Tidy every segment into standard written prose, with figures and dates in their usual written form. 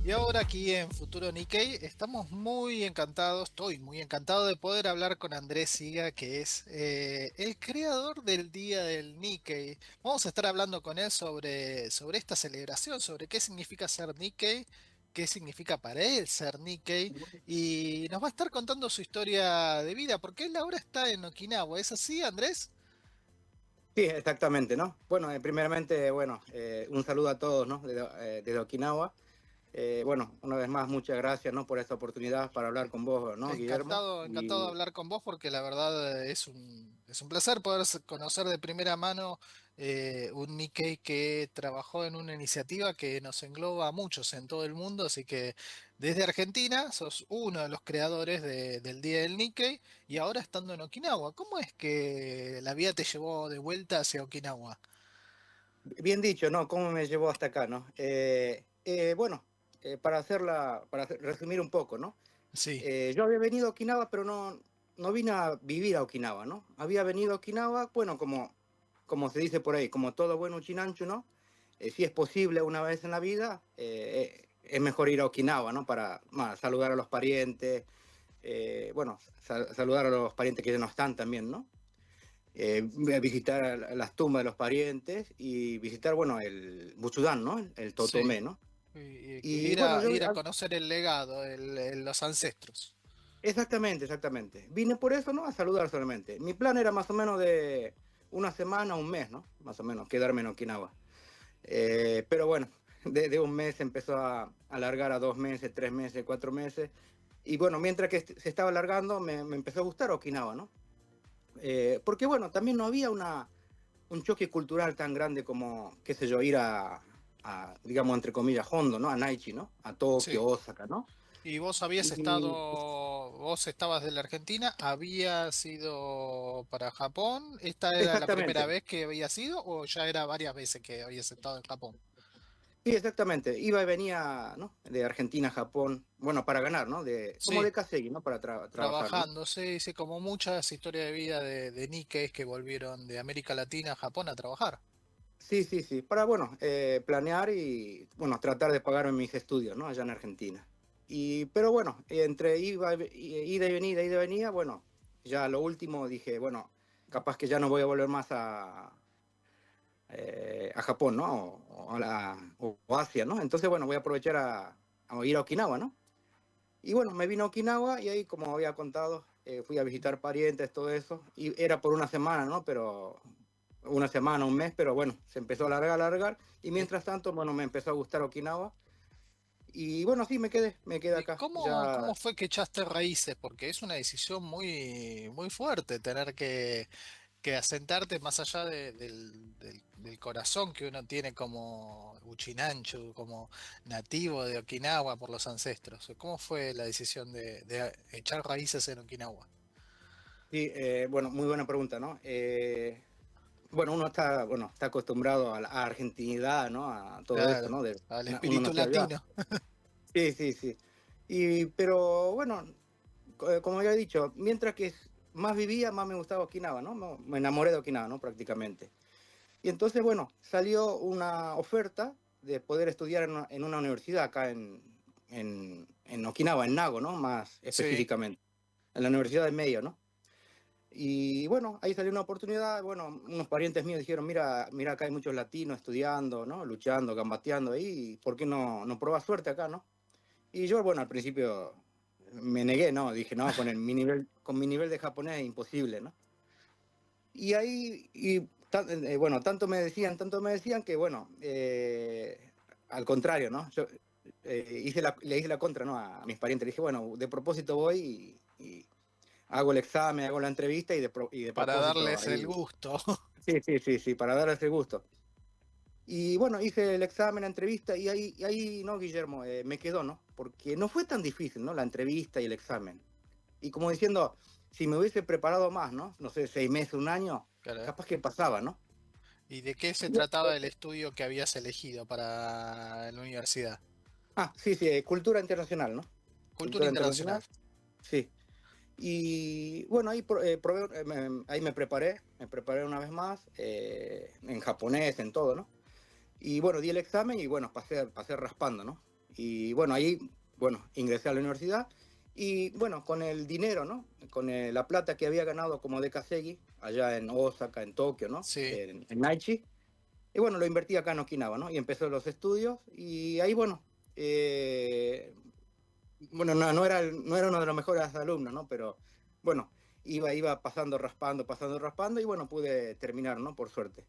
Y ahora aquí en Futuro Nikkei estamos muy encantados, estoy muy encantado de poder hablar con Andrés Siga, que es el creador del Día del Nikkei. Vamos a estar hablando con él sobre esta celebración, sobre qué significa ser Nikkei, qué significa para él ser Nikkei, y nos va a estar contando su historia de vida, porque él ahora está en Okinawa. ¿Es así, Andrés? Sí, exactamente, ¿no? Bueno, primeramente, un saludo a todos, ¿no? Desde Okinawa. Bueno, una vez más, muchas gracias, ¿no? Por esta oportunidad para hablar con vos, ¿no, Guillermo? Encantado, encantado de hablar con vos porque la verdad es un placer poder conocer de primera mano un Nikkei que trabajó en una iniciativa que nos engloba a muchos en todo el mundo, así que desde Argentina sos uno de los creadores del Día del Nikkei y ahora estando en Okinawa, ¿cómo es que la vida te llevó de vuelta hacia Okinawa? Bien dicho, ¿no? ¿Cómo me llevó hasta acá, ¿no? Resumir un poco, ¿no? Sí, Yo había venido a Okinawa, pero no vine a vivir a Okinawa, ¿no? Había venido a Okinawa, bueno, como se dice por ahí, como todo buen uchinanchu, ¿no? Si es posible una vez en la vida, es mejor ir a Okinawa, ¿no? Para saludar a los parientes, saludar a los parientes que ya no están también, ¿no? Visitar las tumbas de los parientes y visitar, bueno, el Buchudán, ¿no? El sí. Totomé, ¿no? Y Y ir bueno, a, ir a conocer el legado, los ancestros. exactamente, exactamente. Vine por eso, ¿no? A saludar solamente. Mi plan era más o menos de una semana, un mes, ¿no? Más o menos, quedarme en Okinawa. Pero bueno, de un mes empezó a alargar a 2 meses, 3 meses, 4 meses. Y bueno, mientras que se estaba alargando, me empezó a gustar Okinawa, ¿no? Porque bueno, también no había un choque cultural tan grande como, qué sé yo, ir digamos, entre comillas, Hondo, ¿no? A Naichi, ¿no? A Tokio, Sí. Osaka, ¿no? Y vos habías estado, Y vos estabas de la Argentina, habías ido para Japón. ¿Esta era la primera exactamente. vez que habías ido o ya era varias veces que habías estado en Japón? Sí, exactamente. Iba y venía, ¿no? De Argentina a Japón, bueno, para ganar, ¿no? Como Sí, de Kasegi, ¿no? Para trabajar, ¿no? trabajando, sí, sí, como muchas historias de vida de Nikkeis que volvieron de América Latina a Japón a trabajar. Sí, sí, sí. Para, bueno, planear y, bueno, tratar de pagar mis estudios, ¿no? Allá en Argentina. Pero bueno, entre ida y venida, bueno, ya lo último dije, bueno, capaz que ya no voy a volver más a Japón, ¿no? O Asia, ¿no? Entonces, bueno, voy a aprovechar a ir a Okinawa, ¿no? Y bueno, me vine a Okinawa y ahí, como había contado, fui a visitar parientes, todo eso. Y era por una semana, ¿no? Pero una semana, un mes, pero bueno, se empezó a alargar, alargar. Y Eh, mientras tanto, bueno, me empezó a gustar Okinawa. Y bueno, sí, me quedé ¿Y acá. cómo Ya, fue que echaste raíces? Porque es una decisión muy, muy fuerte tener que asentarte más allá del corazón que uno tiene como Uchinanchu, como nativo de Okinawa por los ancestros. ¿Cómo fue la decisión de echar raíces en Okinawa? sí, bueno, muy buena pregunta, ¿no? Bueno, uno está acostumbrado a la argentinidad, ¿no? A todo esto, Claro, ¿no? al Uno espíritu nació allá. latino. Sí, sí, sí. Pero bueno, como ya he dicho, mientras que más vivía, más me gustaba Okinawa, ¿no? Me enamoré de Okinawa, ¿no? Prácticamente. Y entonces, bueno, salió una oferta de poder estudiar en una universidad acá en Okinawa, en Nago, ¿no? Más Sí. específicamente, en la Universidad de Medio, ¿no? Y bueno, ahí salió una oportunidad, bueno, unos parientes míos dijeron, mira, mira, acá hay muchos latinos estudiando, ¿no? Luchando, gambateando ahí, ¿por qué no pruebas suerte acá, ¿no? Y yo, bueno, al principio me negué, ¿no? Dije, no, con mi nivel de japonés es imposible, ¿no? Y ahí, bueno, tanto me decían que, bueno, al contrario, ¿no? Yo le hice la contra, ¿no? A mis parientes. Le dije, bueno, de propósito voy y hago el examen, hago la entrevista y de Para propósito darles ahí. el gusto. Sí, sí, sí, sí, para dar ese gusto. Y bueno, hice el examen, la entrevista y ahí, no, Guillermo, me quedó, ¿no? Porque no fue tan difícil, ¿no? La entrevista y el examen. Y como diciendo, si me hubiese preparado más, ¿no? No sé, 6 meses, un año, Claro. capaz que pasaba, ¿no? ¿Y de qué se trataba el estudio que habías elegido para la universidad? Sí, sí, cultura internacional, ¿no? Cultura Cultura internacional. internacional, sí. Y bueno, ahí, ahí me preparé una vez más, en japonés, en todo, ¿no? Y bueno, di el examen y bueno, pasé raspando, ¿no? Y bueno, ahí, bueno, ingresé a la universidad y bueno, con el dinero, ¿no? Con la plata que había ganado como de Kasegi, allá en Osaka, en Tokio, ¿no? Sí, En Aichi. Y bueno, lo invertí acá en Okinawa, ¿no? Y empecé los estudios y ahí, bueno, bueno, no era uno de los mejores alumnos, ¿no? Pero bueno, iba pasando, raspando y bueno, pude terminar, ¿no? Por suerte.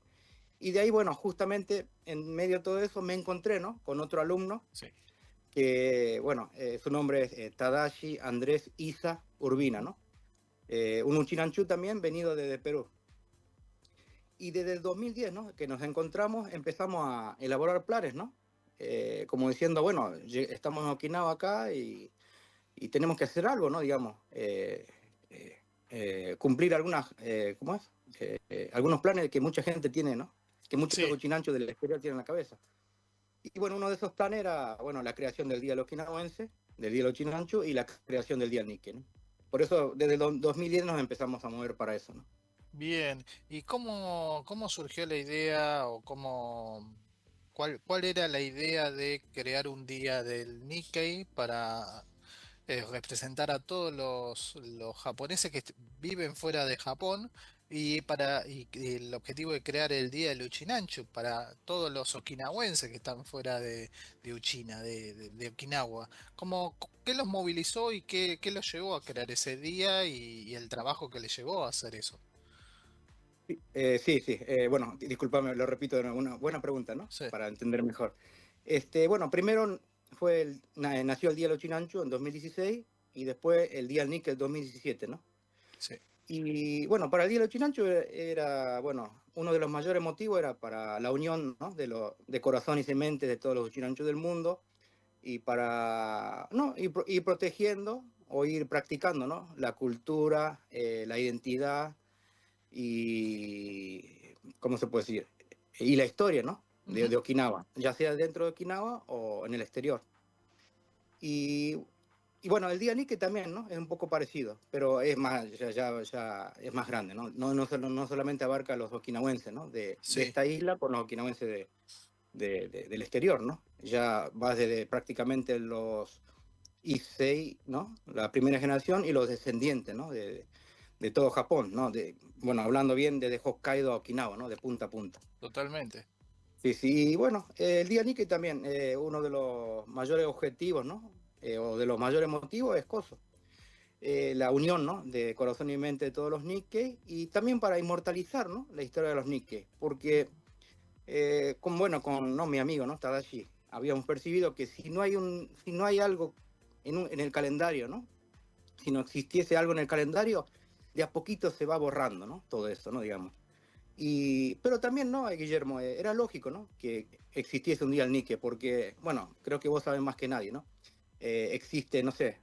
Y de ahí, bueno, justamente en medio de todo eso me encontré, ¿no? Con otro alumno sí. que, bueno, su nombre es Tadashi Andrés Isa Urbina, Ujú. ¿no? Un Uchinanchu también venido desde Perú. Y desde el 2010, ¿no? Que nos encontramos, empezamos a elaborar planes, ¿no? Como diciendo, bueno, estamos en Okinawa acá y tenemos que hacer algo, ¿no? Digamos, cumplir algunas, ¿cómo es? Algunos planes que mucha gente tiene, ¿no? Que muchos Sí, Uchinanchus del exterior tienen en la cabeza. Y bueno, uno de esos planes era, bueno, la creación del Día del Okinawense, del Día del Ochinanchu y la creación del Día del Nikkei, ¿no? Por eso, desde el 2010 nos empezamos a mover para eso, ¿no? bien. ¿Y cómo surgió la idea o cuál era la idea de crear un día del Nikkei para representar a todos los japoneses que viven fuera de Japón y el objetivo de crear el Día del Uchinanchu para todos los okinawenses que están fuera de Uchina, de Okinawa? ¿Qué los movilizó y qué los llevó a crear ese día y el trabajo que les llevó a hacer eso? Sí, sí, bueno, discúlpame, lo repito de nuevo, una buena pregunta, ¿no? Sí, Para entender mejor. Bueno, primero nació el Día del Ochinanchu en 2016 y después el Día del Nikkei en 2017, ¿no? sí. Y bueno, para el Día del Chinancho era, bueno, uno de los mayores motivos era para la unión, ¿no? De corazones y mente de todos los chinanchos del mundo y para, ¿no? Ir protegiendo o ir practicando, ¿no? La cultura, la identidad y, ¿cómo se puede decir? Y la historia, ¿no? Ujú. De Okinawa, ya sea dentro de Okinawa o en el exterior. Y, y bueno, el día Nike también, ¿no? Es un poco parecido, pero es más, ya es más grande, ¿no? No solamente abarca a los okinawenses, ¿no? De Sí, esta isla con los okinawenses del exterior, ¿no? Ya va desde prácticamente los Issei, ¿no? La primera generación y los descendientes, ¿no? De todo Japón, ¿no? Bueno, hablando bien desde Hokkaido a Okinawa, ¿no? De punta a punta. totalmente. Sí, sí, y bueno, el día Nike también, uno de los mayores objetivos, ¿no? O de los mayores motivos es coso, la unión, ¿no? De corazón y mente de todos los Nikkei y también para inmortalizar, ¿no? La historia de los Nikkei, porque bueno, con no, mi amigo, ¿no? Tadashi, habíamos percibido que si no hay algo en el calendario, ¿no? Si no existiese algo en el calendario, de a poquito se va borrando, ¿no? Todo eso, ¿no? Digamos. Pero también, ¿no, Guillermo? Era lógico, ¿no? Que existiese un día el Nikkei, porque, bueno, creo que vos sabés más que nadie, ¿no? Existe, no sé,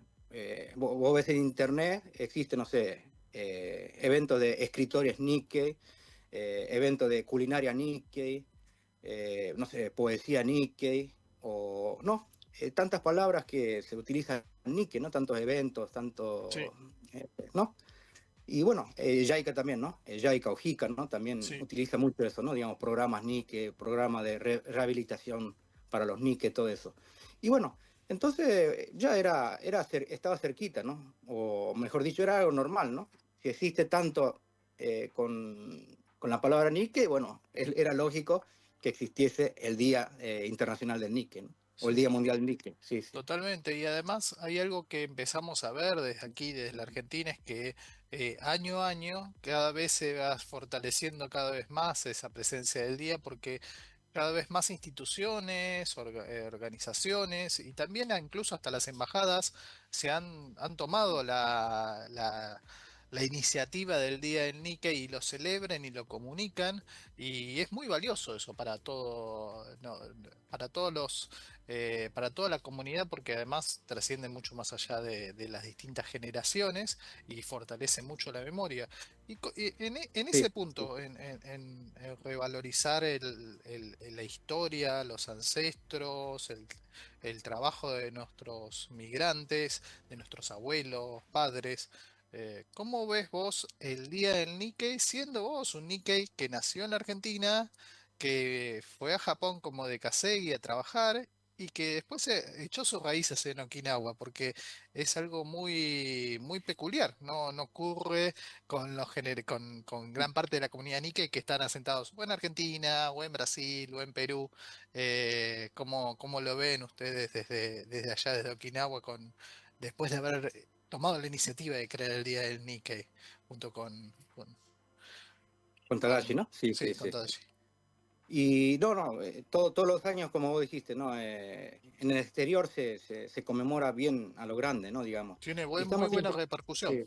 vos ves en internet, existe, no sé, eventos de escritores Nikkei, eventos de culinaria Nikkei, no sé, poesía Nikkei, o no, tantas palabras que se utilizan en Nikkei, ¿no? Tantos eventos, Sí, ¿no? Y bueno, JICA también, ¿no? JICA o JICA, ¿no? También sí. utiliza mucho eso, ¿no? Digamos, programas Nike, programas de rehabilitación para los Nike, todo eso. Y bueno, entonces ya estaba cerquita, ¿no? O mejor dicho, era algo normal, ¿no? Si existe tanto con la palabra Nike, bueno, era lógico que existiese el Día Internacional del Nike, ¿no? O el Sí, Día sí. Mundial del Nike, sí, sí. Totalmente, y además hay algo que empezamos a ver desde aquí, desde la Argentina, es que año a año cada vez se va fortaleciendo cada vez más esa presencia del día, porque cada vez más instituciones, organizaciones y también incluso hasta las embajadas han tomado la iniciativa del Día del Nikkei y lo celebran y lo comunican, y es muy valioso eso para todo, no, para todos para toda la comunidad, porque además trasciende mucho más allá de las distintas generaciones y fortalece mucho la memoria. En Sí, ese sí. punto, en revalorizar la historia, los ancestros, el trabajo de nuestros migrantes, de nuestros abuelos, padres, ¿cómo ves vos el Día del Nikkei, siendo vos un Nikkei que nació en la Argentina, que fue a Japón como de Kasegi a trabajar? y que después se echó sus raíces en Okinawa, porque es algo muy peculiar. No ocurre con con gran parte de la comunidad Nikkei que están asentados o en Argentina, o en Brasil, o en Perú. ¿Cómo lo ven ustedes desde allá, desde Okinawa, después de haber tomado la iniciativa de crear el Día del Nikkei, junto Con Tadashi, ¿no? Sí, sí, sí, con sí. Tadashi? Y no, todos los años, como vos dijiste, ¿no? En el exterior se conmemora bien a lo grande, ¿no? Digamos. Tiene Y muy estamos, buena repercusión. sí,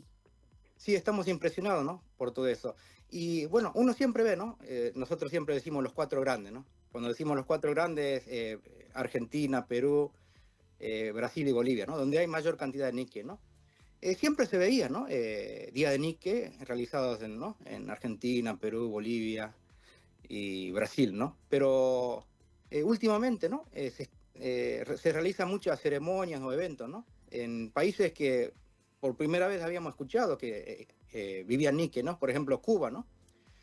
sí, estamos impresionados, ¿no? Por todo eso. Y bueno, uno siempre ve, ¿no? Nosotros siempre decimos los cuatro grandes, ¿no? Cuando decimos los cuatro grandes, Argentina, Perú, Brasil y Bolivia, ¿no? Donde hay mayor cantidad de níquel, ¿no? Siempre se veía, ¿no? Día de níquel realizados en, ¿no? En Argentina, Perú, Bolivia y Brasil, ¿no? Pero últimamente, ¿no? Se realizan muchas ceremonias o eventos, ¿no? En países que por primera vez habíamos escuchado que vivían níquel, ¿no? Por ejemplo, Cuba, ¿no?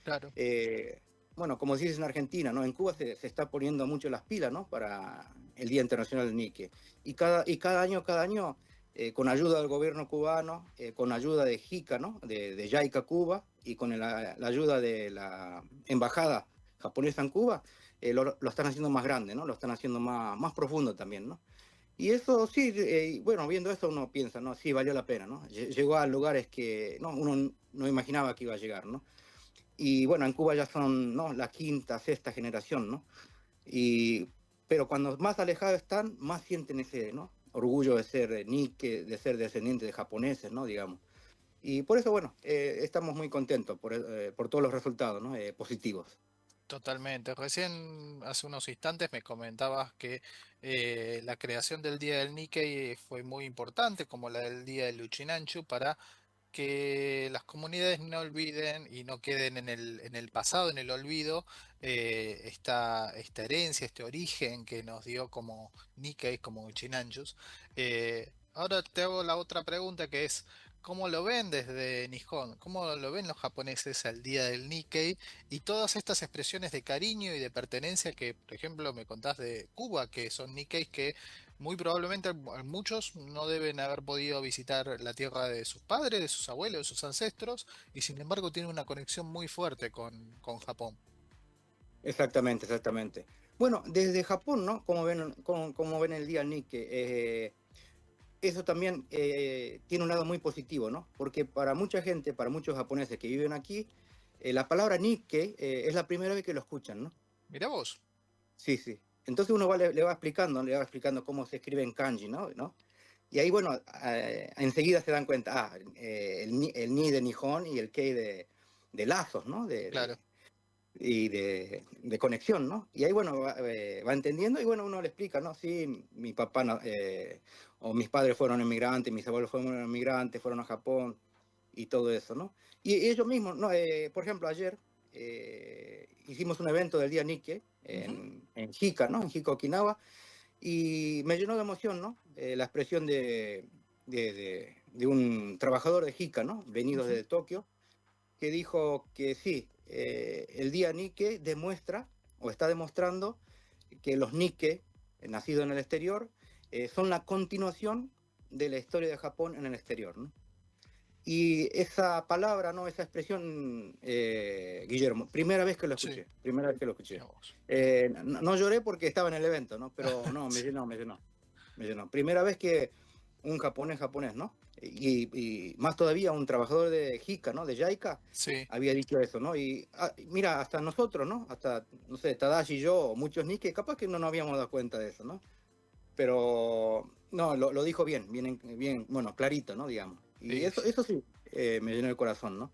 Claro. Eh, bueno, como se dice en Argentina, ¿no? En Cuba se está poniendo mucho las pilas, ¿no? Para el Día Internacional del Níquel. Cada año, con ayuda del gobierno cubano, con ayuda de JICA, ¿no? De JICA Cuba, y con la ayuda de la embajada japonesa en Cuba, lo están haciendo más grande, ¿no? Lo están haciendo más profundo también, ¿no? Y eso sí, bueno, viendo eso uno piensa, ¿no? Sí, valió la pena, ¿no? Llegó a lugares que no, uno no imaginaba que iba a llegar, ¿no? Y bueno, en Cuba ya son, ¿no? La quinta, sexta generación, ¿no? Y, pero cuando más alejados están, más sienten ese, ¿no? Orgullo de ser Nikke, de ser descendientes de japoneses, ¿no? Digamos. Y por eso, bueno, estamos muy contentos por todos los resultados, ¿no? Positivos. Totalmente. Recién, hace unos instantes, me comentabas que la creación del Día del Nikkei fue muy importante, como la del Día del Uchinanchu, para que las comunidades no olviden y no queden en el pasado, en el olvido, esta herencia, este origen que nos dio como Nikkei, como Uchinanchus. Ahora te hago la otra pregunta, que es, ¿cómo lo ven desde Nihon? ¿Cómo lo ven los japoneses al Día del Nikkei y todas estas expresiones de cariño y de pertenencia que, por ejemplo, me contás de Cuba, que son Nikkeis que muy probablemente muchos no deben haber podido visitar la tierra de sus padres, de sus abuelos, de sus ancestros, y sin embargo tienen una conexión muy fuerte con Japón? Exactamente, exactamente. Bueno, desde Japón, ¿no? Como ven el día Nikke, eso también tiene un lado muy positivo, ¿no? Porque para mucha gente, para muchos japoneses que viven aquí, la palabra Nikke es la primera vez que lo escuchan, ¿no? Mirá vos, Sí, sí. Entonces uno le va explicando cómo se escribe en kanji, ¿no? Y ahí, bueno, enseguida se dan cuenta, el ni de Nihon y el kei de lazos, ¿no? claro. De conexión, ¿no? Y ahí, bueno, va entendiendo y, bueno, uno le explica, ¿no? Sí, mi papá o mis padres fueron emigrantes, mis abuelos fueron emigrantes, fueron a Japón y todo eso, ¿no? Y ellos mismos, ¿no? Por ejemplo, ayer hicimos un evento del Día Nikke Ujú, en Hika, ¿no? En Hika, Okinawa, y me llenó de emoción, ¿no? La expresión de un trabajador de Hika, ¿no? Venido ujú. de Tokio, que dijo que sí, el día Nikke demuestra o está demostrando que los Nikke, nacidos en el exterior, son la continuación de la historia de Japón en el exterior, ¿no? Y esa palabra, ¿no? Esa expresión, Guillermo, primera vez que lo Sí, escuché, primera vez que lo escuché. mirá vos. No lloré porque estaba en el evento, ¿no? Pero no, Sí, me llenó. Primera vez que un japonés, ¿no? Y más todavía un trabajador de JICA, ¿no? De JICA, sí, había dicho eso, ¿no? Mira, hasta nosotros, ¿no? Hasta, no sé, Tadashi y yo, o muchos Nikkei, capaz que no nos habíamos dado cuenta de eso, ¿no? Pero no, lo dijo bien, bueno, clarito, ¿no? Digamos. Y sí, eso sí, me llenó el corazón, ¿no?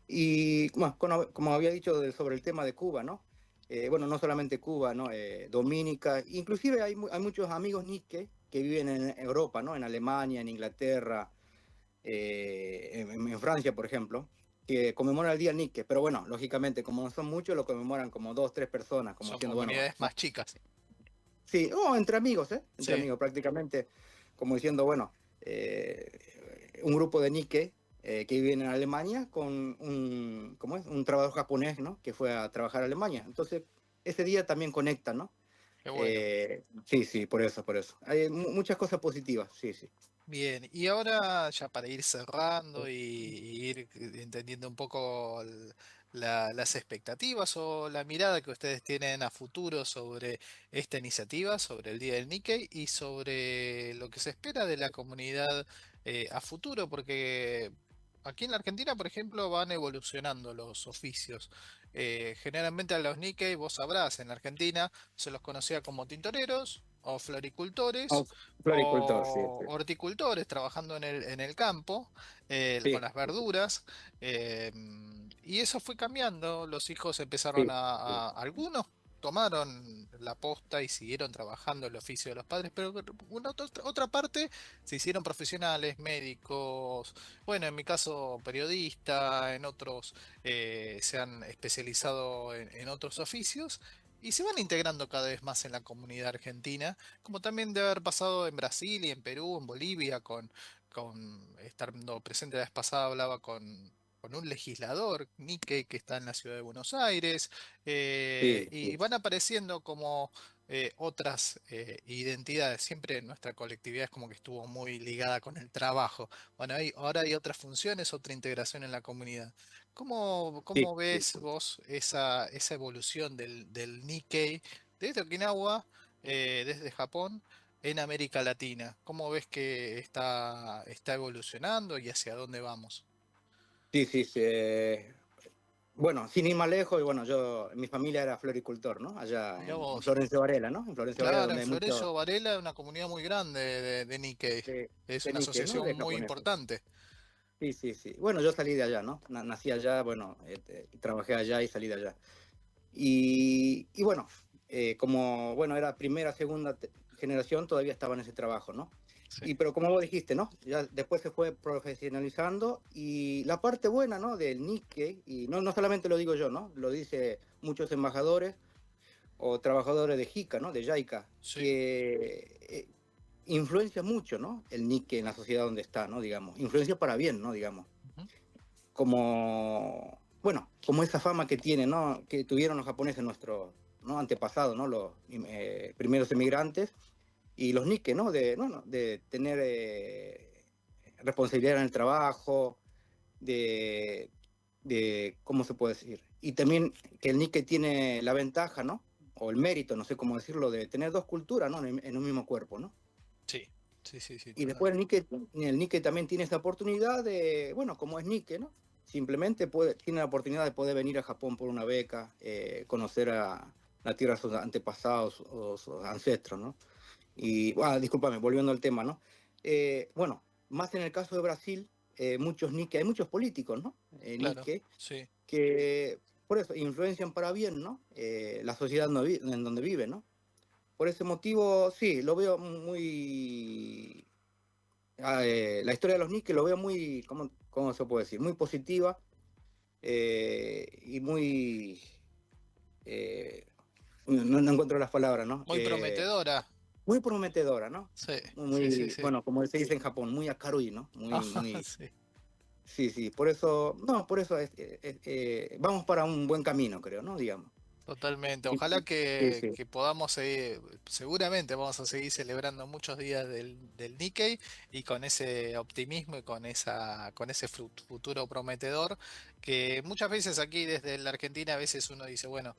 Y bueno, como había dicho sobre el tema de Cuba, ¿no? Bueno, no solamente Cuba, ¿no? Dominica, inclusive hay muchos amigos Nikkei que viven en Europa, ¿no? En Alemania, en Inglaterra, en Francia, por ejemplo, que conmemoran el Día Nikkei. Pero bueno, lógicamente, como no son muchos, lo conmemoran como dos, tres personas, como son diciendo, bueno, comunidades ¿no? más chicas. Sí, o entre amigos, ¿eh? Entre Sí, amigos, prácticamente, como diciendo, bueno, un grupo de Nikkei que viven en Alemania con ¿cómo es? Un trabajador japonés, ¿no? Que fue a trabajar a Alemania. Entonces, ese día también conecta, ¿no? Qué bueno. Sí, sí, por eso, por eso. Hay muchas cosas positivas, sí, sí. Bien, y ahora ya para ir cerrando y ir entendiendo un poco las expectativas o la mirada que ustedes tienen a futuro sobre esta iniciativa, sobre el Día del Nikkei y sobre lo que se espera de la comunidad a futuro, porque aquí en la Argentina, por ejemplo, van evolucionando los oficios. Generalmente a los Nikkei, vos sabrás, en la Argentina se los conocía como tintoreros o Oh, floricultores floricultor, sí, o sí. horticultores trabajando en el campo con Sí, las verduras. eh, y eso fue cambiando. Los hijos empezaron sí, sí, algunos tomaron la posta y siguieron trabajando el oficio de los padres, pero otra parte se hicieron profesionales, médicos, bueno, en mi caso periodista, en otros se han especializado en otros oficios. Y se van integrando cada vez más en la comunidad argentina, como también debe haber pasado en Brasil y en Perú, en Bolivia, estando presente la vez pasada, hablaba con un legislador, Nikkei, que está en la ciudad de Buenos Aires, sí, y sí. van apareciendo como otras identidades. Siempre nuestra colectividad es como que estuvo muy ligada con el trabajo. Bueno, ahora hay otras funciones, otra integración en la comunidad. Sí, ¿Cómo sí, ves sí. vos esa evolución del Nikkei desde Okinawa, desde Japón, en América Latina? ¿Cómo ves que está evolucionando y hacia dónde vamos? Sí, sí, sí. Bueno, sin ir más lejos, y bueno, mi familia era floricultor, ¿no? Allá Mirá en vos. Florencio Varela, ¿no? En Florencio Varela, Claro, donde en hay mucho Florencio Varela, una comunidad muy grande de Nikkei. de, Es de una níquel, ¿no? asociación De muy japoneses. importante. Sí, sí, sí. Bueno, yo salí de allá, ¿no? Nací allá, bueno, trabajé allá y salí de allá. Y bueno, como, bueno, era primera, segunda generación, todavía estaba en ese trabajo, ¿no? Sí, Pero como vos dijiste, ¿no? Ya después se fue profesionalizando y la parte buena, ¿no? Del Nikkei, y no solamente lo digo yo, ¿no? Lo dice muchos embajadores o trabajadores de JICA, ¿no? De JICA, sí. que influencia mucho, ¿no? El Nikkei en la sociedad donde está, ¿no? Digamos, influencia para bien, ¿no? Digamos, Ujú. como, bueno, como esa fama que tiene, ¿no? Que tuvieron los japoneses nuestros, ¿no? Antepasados, ¿no? Los primeros emigrantes y los Nikkei, ¿no? De tener responsabilidad en el trabajo, de, ¿cómo se puede decir? Y también que el Nikkei tiene la ventaja, ¿no? O el mérito, no sé cómo decirlo, de tener dos culturas, ¿no? En un mismo cuerpo, ¿no? Sí, sí, sí, sí, Y después totalmente. el Nikkei también tiene esa oportunidad de, bueno, como es Nikkei, ¿no? Simplemente tiene la oportunidad de poder venir a Japón por una beca, conocer a la tierra de sus antepasados o sus ancestros, ¿no? Y, discúlpame, volviendo al tema, ¿no? Bueno, más en el caso de Brasil, muchos Nikkei, hay muchos políticos, ¿no? Claro, Nikkei, sí. que por eso influencian para bien, ¿no? La sociedad en donde vive, ¿no? Por ese motivo, sí, lo veo muy... la historia de los Nikkei lo veo muy, ¿cómo se puede decir? Muy positiva y muy... eh, no encuentro las palabras, ¿no? Muy prometedora. Muy prometedora, ¿no? Sí, sí, sí, Muy, sí. bueno, como se dice en Japón, muy akarui, ¿no? Muy, Ajá, muy... sí. Sí, sí, por eso, no, por eso vamos para un buen camino, creo, ¿no? Digamos. Totalmente. Sí, Ojalá sí, que podamos seguir, seguramente vamos a seguir celebrando muchos días del Nikkei y con ese optimismo y con ese futuro prometedor que muchas veces aquí desde la Argentina a veces uno dice, bueno,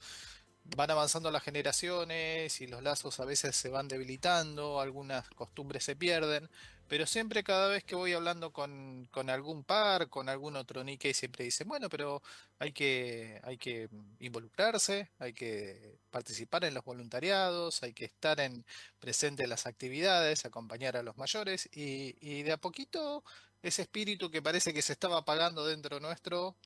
van avanzando las generaciones y los lazos a veces se van debilitando, algunas costumbres se pierden, pero siempre cada vez que voy hablando con algún par, con algún otro Nikkei, siempre dicen, bueno, pero hay que involucrarse, hay que participar en los voluntariados, hay que estar presente en las actividades, acompañar a los mayores y de a poquito ese espíritu que parece que se estaba apagando dentro nuestro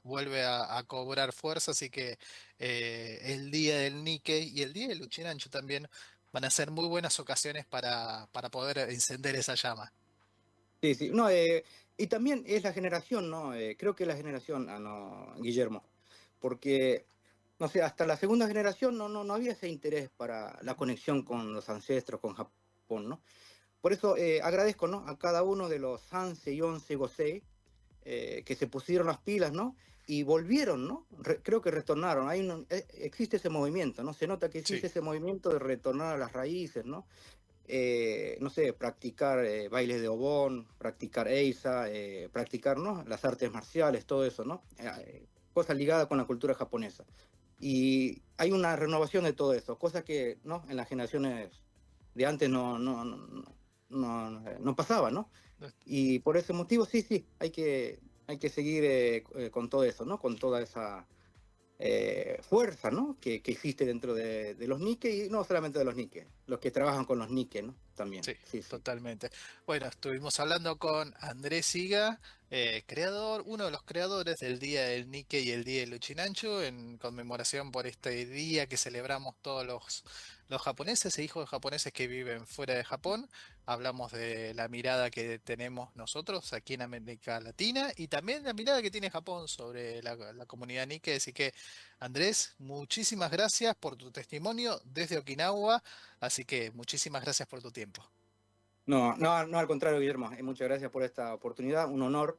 vuelve a cobrar fuerza, así que el día del Nikkei y el día del Uchinancho también van a ser muy buenas ocasiones para poder encender esa llama. sí, sí. No, y también es la generación, ¿no? Creo que es la generación, no, Guillermo, porque, no sé, hasta la segunda generación no había ese interés para la conexión con los ancestros, con Japón, ¿no? Por eso agradezco, ¿no? A cada uno de los 11 y 11 Gosei que se pusieron las pilas, ¿no? y volvieron, ¿no? Creo que retornaron. Existe ese movimiento, ¿no? Se nota que Sí, existe ese movimiento de retornar a las raíces, ¿no? No sé, practicar bailes de obón, practicar eisa, practicar, ¿no? Las artes marciales, todo eso, ¿no? Cosas ligadas con la cultura japonesa. Y hay una renovación de todo eso, cosa que, ¿no? En las generaciones de antes no pasaba, ¿no? Y por ese motivo, sí, sí, hay que seguir con todo eso, ¿no? Con toda esa fuerza, ¿no? Que existe dentro de los Nikkei, y no solamente de los Nikkei, los que trabajan con los Nikkei, ¿no? También, sí, sí, sí. totalmente. Bueno, estuvimos hablando con Andrés Siga, creador, uno de los creadores del Día del Nikkei y el Día del Uchinanchu, en conmemoración por este día que celebramos todos los japoneses e hijos de japoneses que viven fuera de Japón. Hablamos de la mirada que tenemos nosotros aquí en América Latina y también la mirada que tiene Japón sobre la comunidad Nikkei. Así que, Andrés, muchísimas gracias por tu testimonio desde Okinawa. Así que muchísimas gracias por tu tiempo. No, no, no, al contrario, Guillermo, muchas gracias por esta oportunidad, un honor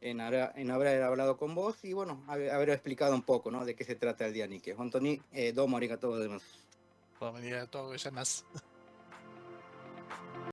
en haber hablado con vos y, bueno, haber explicado un poco, ¿no? De qué se trata el día Nikkei. Anthony, domo arigatou gozaimasu. ありがとうございます。